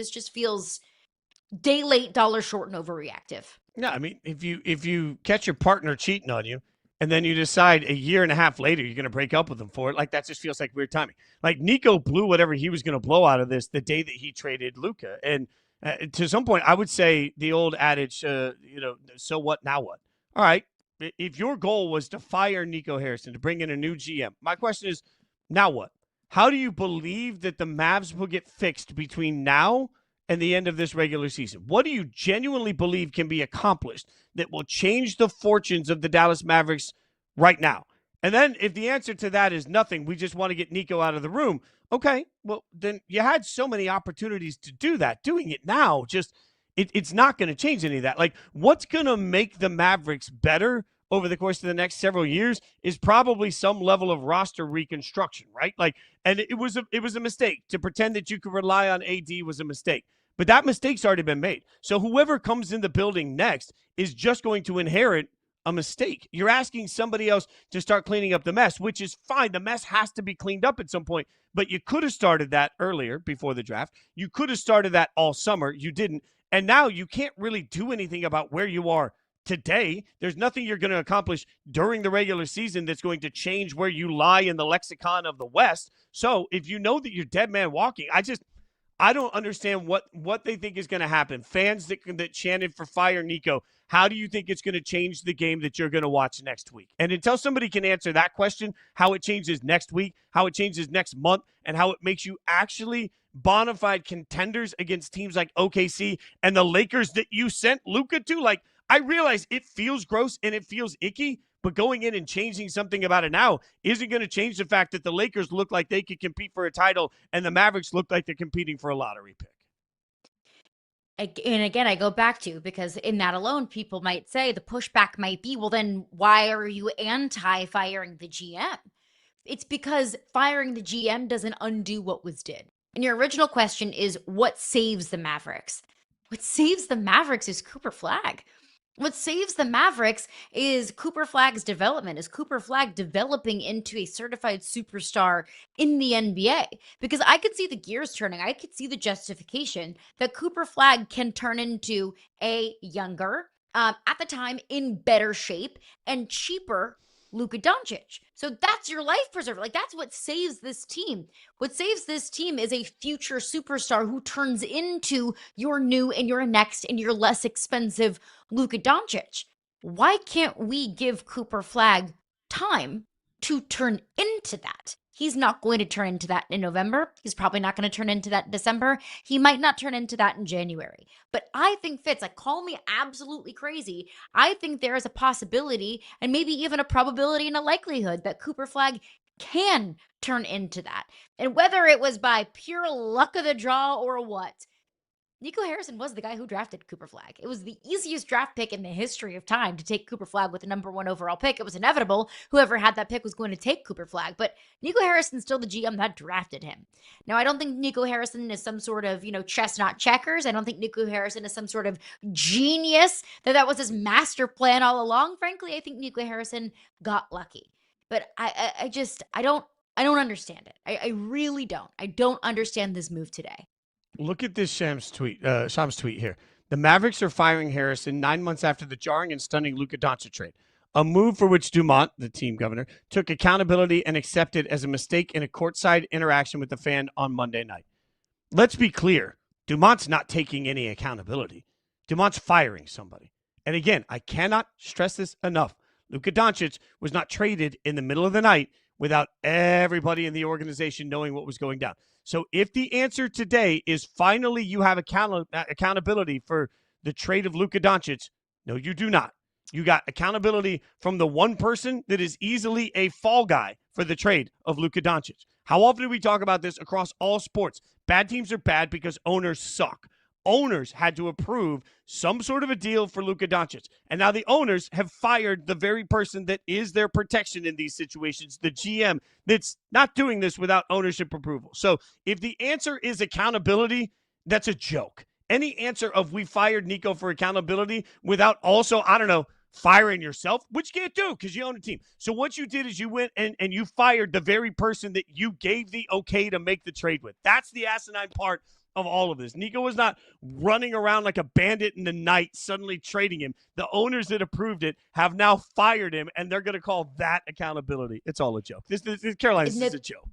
This just feels day late, dollar short, and overreactive. Yeah, I mean, if you catch your partner cheating on you, and then you decide a year and a half later you're going to break up with them for it, like that just feels like weird timing. Like Nico blew whatever he was going to blow out of this the day that he traded Luka, and to some point, I would say the old adage, so what, now what? All right, if your goal was to fire Nico Harrison to bring in a new GM, my question is, now what? How do you believe that the Mavs will get fixed between now and the end of this regular season? What do you genuinely believe can be accomplished that will change the fortunes of the Dallas Mavericks right now? And then if the answer to that is nothing, we just want to get Nico out of the room. Okay, well, then you had so many opportunities to do that. Doing it now, it's not going to change any of that. Like, what's going to make the Mavericks better over the course of the next several years is probably some level of roster reconstruction, right? Like, and it was a mistake. To pretend that you could rely on AD was a mistake. But that mistake's already been made. So whoever comes in the building next is just going to inherit a mistake. You're asking somebody else to start cleaning up the mess, which is fine. The mess has to be cleaned up at some point. But you could have started that earlier before the draft. You could have started that all summer. You didn't. And now you can't really do anything about where you are today. There's nothing you're going to accomplish during the regular season that's going to change where you lie in the lexicon of the West. So if you know that you're dead man walking, I don't understand what they think is going to happen. Fans that chanted for fire Nico, how do you think it's going to change the game that you're going to watch next week? And until somebody can answer that question, how it changes next week, how it changes next month, and how it makes you actually bona fide contenders against teams like OKC and the Lakers that you sent Luka to, like, I realize it feels gross and it feels icky, but going in and changing something about it now isn't going to change the fact that the Lakers look like they could compete for a title and the Mavericks look like they're competing for a lottery pick. And again, I go back to, because in that alone, people might say the pushback might be, well, then why are you anti-firing the GM? It's because firing the GM doesn't undo what was did. And your original question is, what saves the Mavericks? What saves the Mavericks is Cooper Flagg. What saves the Mavericks is Cooper Flagg's development, is Cooper Flagg developing into a certified superstar in the NBA. Because I could see the gears turning. I could see the justification that Cooper Flagg can turn into a younger, at the time, in better shape and cheaper Luka Doncic. So that's your life preserver. Like, that's what saves this team. What saves this team is a future superstar who turns into your new and your next and your less expensive Luka Doncic. Why can't we give Cooper Flagg time to turn into that? He's not going to turn into that in November. He's probably not going to turn into that in December. He might not turn into that in January. But I think Fitz, like, call me absolutely crazy, I think there is a possibility and maybe even a probability and a likelihood that Cooper Flagg can turn into that. And whether it was by pure luck of the draw or what, Nico Harrison was the guy who drafted Cooper Flagg. It was the easiest draft pick in the history of time to take Cooper Flagg with the number 1 overall pick. It was inevitable. Whoever had that pick was going to take Cooper Flagg, but Nico Harrison's still the GM that drafted him. Now, I don't think Nico Harrison is some sort of, chestnut checkers. I don't think Nico Harrison is some sort of genius, that was his master plan all along. Frankly, I think Nico Harrison got lucky. But I don't understand it. I really don't. I don't understand this move today. Look at this Shams tweet here. The Mavericks are firing Harrison 9 months after the jarring and stunning Luka Doncic trade, a move for which Dumont, the team governor, took accountability and accepted as a mistake in a courtside interaction with the fan on Monday night. Let's be clear. Dumont's not taking any accountability. Dumont's firing somebody. And again, I cannot stress this enough. Luka Doncic was not traded in the middle of the night without everybody in the organization knowing what was going down. So if the answer today is finally you have accountability for the trade of Luka Doncic, no, you do not. You got accountability from the one person that is easily a fall guy for the trade of Luka Doncic. How often do we talk about this across all sports? Bad teams are bad because owners suck. Owners had to approve some sort of a deal for Luka Doncic. And now the owners have fired the very person that is their protection in these situations, the GM, that's not doing this without ownership approval. So if the answer is accountability, that's a joke. Any answer of we fired Nico for accountability without also, firing yourself, which you can't do because you own a team. So what you did is you went and you fired the very person that you gave the okay to make the trade with. That's the asinine part of all of this. Nico was not running around like a bandit in the night, suddenly trading him. The owners that approved it have now fired him, and they're going to call that accountability. It's all a joke. This Caroline, this is a joke.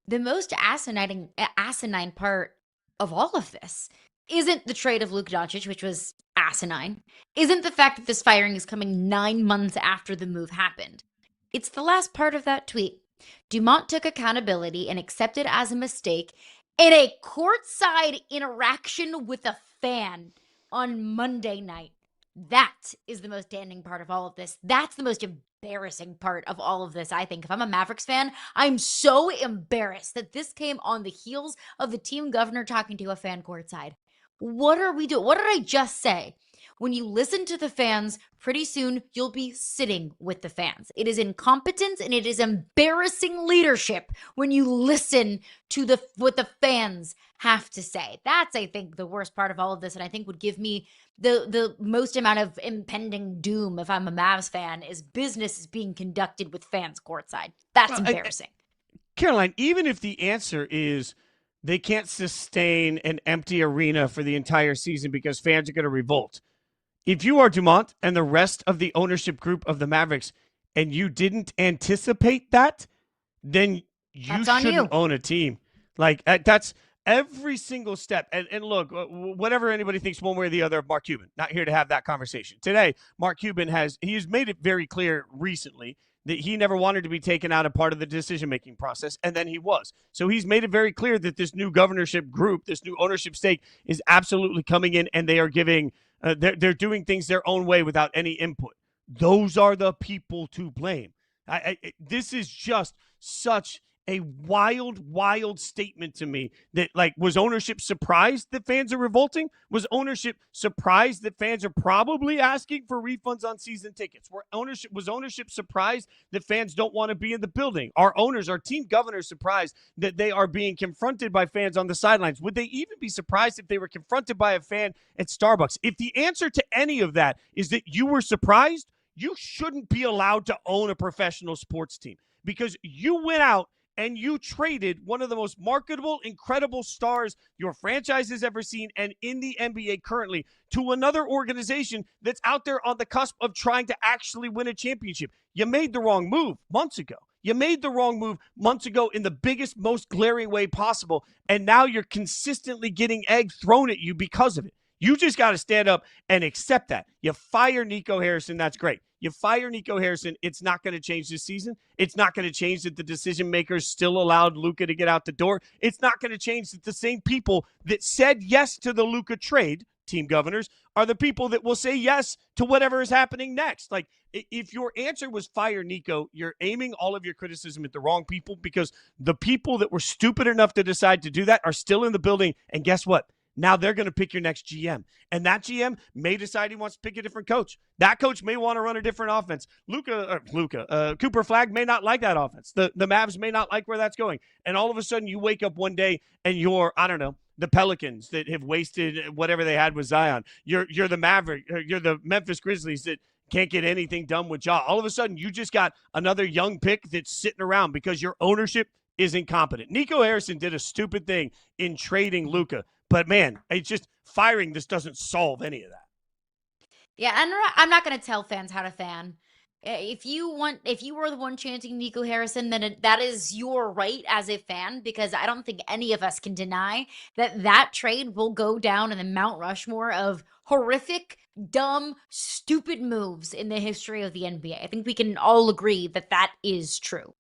The most asinine part of all of this isn't the trade of Luka Doncic, which was asinine. Isn't the fact that this firing is coming 9 months after the move happened. It's the last part of that tweet. Dumont took accountability and accepted as a mistake in a courtside interaction with a fan on Monday night. That is the most damning part of all of this. That's the most embarrassing part of all of this, I think. If I'm a Mavericks fan, I'm so embarrassed that this came on the heels of the team governor talking to a fan courtside. What are we doing? What did I just say? When you listen to the fans, pretty soon you'll be sitting with the fans. It is incompetence and it is embarrassing leadership when you listen to what the fans have to say. That's, I think, the worst part of all of this, and I think would give me the most amount of impending doom if I'm a Mavs fan, is business is being conducted with fans courtside. That's embarrassing. Caroline, even if the answer is they can't sustain an empty arena for the entire season because fans are going to revolt, if you are Dumont and the rest of the ownership group of the Mavericks and you didn't anticipate that, then you shouldn't own a team. Like, that's every single step. And look, whatever anybody thinks one way or the other of Mark Cuban, not here to have that conversation. Today, Mark Cuban has made it very clear recently that he never wanted to be taken out of part of the decision-making process, and then he was. So he's made it very clear that this new governorship group, this new ownership stake, is absolutely coming in, and they are giving they're doing things their own way without any input. Those are the people to blame. This is just such a wild statement to me that, like, was ownership surprised that fans are revolting? Was ownership surprised that fans are probably asking for refunds on season tickets? Was ownership surprised that fans don't want to be in the building? Our owners, our team governors, surprised that they are being confronted by fans on the sidelines? Would they even be surprised if they were confronted by a fan at Starbucks? If the answer to any of that is that you were surprised, you shouldn't be allowed to own a professional sports team, because you went out and you traded one of the most marketable, incredible stars your franchise has ever seen and in the NBA currently to another organization that's out there on the cusp of trying to actually win a championship. You made the wrong move months ago. You made the wrong move months ago in the biggest, most glaring way possible, and now you're consistently getting egg thrown at you because of it. You just got to stand up and accept that. You fire Nico Harrison, that's great. You fire Nico Harrison, it's not going to change this season. It's not going to change that the decision makers still allowed Luka to get out the door. It's not going to change that the same people that said yes to the Luka trade, team governors, are the people that will say yes to whatever is happening next. Like, if your answer was fire Nico, you're aiming all of your criticism at the wrong people, because the people that were stupid enough to decide to do that are still in the building. And guess what? Now they're going to pick your next GM. And that GM may decide he wants to pick a different coach. That coach may want to run a different offense. Cooper Flagg may not like that offense. The Mavs may not like where that's going. And all of a sudden you wake up one day and you're, I don't know, the Pelicans that have wasted whatever they had with Zion. You're the Maverick. You're the Memphis Grizzlies that can't get anything done with Ja. All of a sudden you just got another young pick that's sitting around because your ownership is incompetent. Nico Harrison did a stupid thing in trading Luka. But, man, it's just firing this doesn't solve any of that. Yeah, and I'm not going to tell fans how to fan. If you were the one chanting Nico Harrison, then that is your right as a fan, because I don't think any of us can deny that trade will go down in the Mount Rushmore of horrific, dumb, stupid moves in the history of the NBA. I think we can all agree that is true.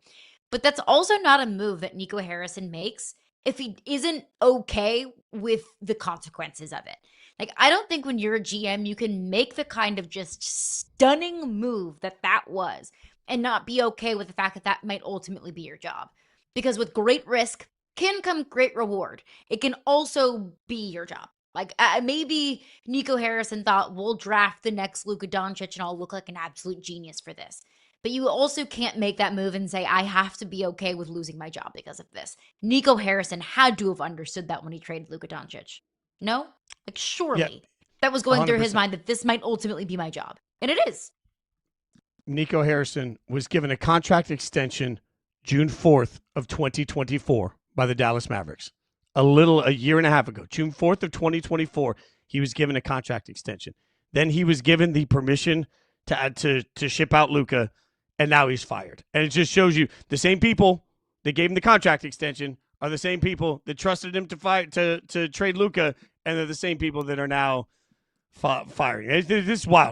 But that's also not a move that Nico Harrison makes if he isn't okay with the consequences of it. Like, I don't think when you're a GM, you can make the kind of just stunning move that was and not be okay with the fact that might ultimately be your job. Because with great risk can come great reward. It can also be your job. Like, maybe Nico Harrison thought, we'll draft the next Luka Doncic and I'll look like an absolute genius for this. But you also can't make that move and say, I have to be okay with losing my job because of this. Nico Harrison had to have understood that when he traded Luka Doncic. No? Like, surely that was going 100%. Through his mind that this might ultimately be my job. And it is. Nico Harrison was given a contract extension June 4th of 2024 by the Dallas Mavericks. a year and a half ago, June 4th of 2024, he was given a contract extension. Then he was given the permission to ship out Luka, and now he's fired. And it just shows you the same people that gave him the contract extension are the same people that trusted him to trade Luka, and they're the same people that are now firing. This is wild.